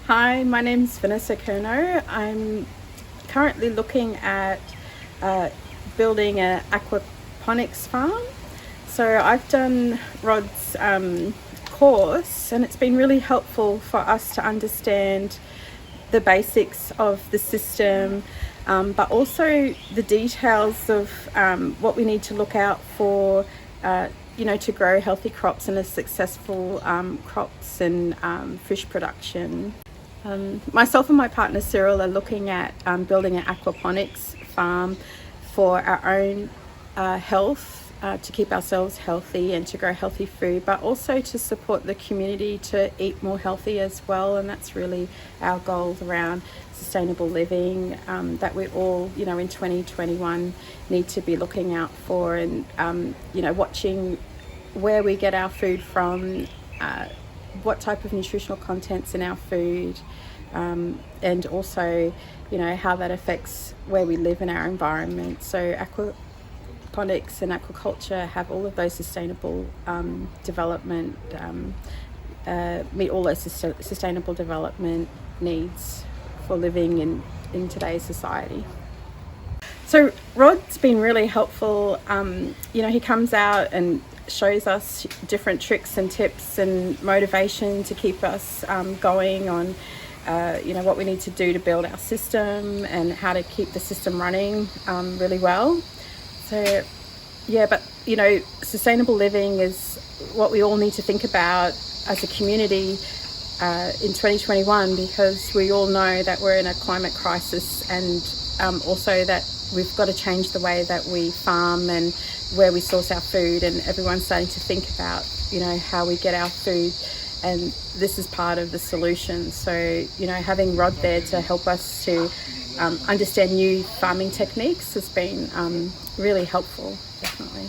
Hi, my name's Venessa Curnow. I'm currently looking at building an aquaponics farm. So I've done Rod's course, and it's been really helpful for us to understand the basics of the system, but also the details of what we need to look out for to grow healthy crops and a successful crops and fish production. Myself and my partner Cyril are looking at building an aquaponics farm for our own health, to keep ourselves healthy and to grow healthy food, but also to support the community to eat more healthy as well. And that's really our goals around sustainable living, that we all, in 2021 need to be looking out for, and watching where we get our food from, what type of nutritional contents in our food, and also how that affects where we live in our environment. So aquaponics and aquaculture have all of those sustainable development, meet all those sustainable development needs for living in today's society. So Rod's been really helpful. He comes out and shows us different tricks and tips and motivation to keep us going on what we need to do to build our system and how to keep the system running really well. So but sustainable living is what we all need to think about as a community in 2021, because we all know that we're in a climate crisis, and also that we've got to change the way that we farm and where we source our food, and everyone's starting to think about how we get our food, and this is part of the solution. So having Rod there to help us to understand new farming techniques has been really helpful, definitely.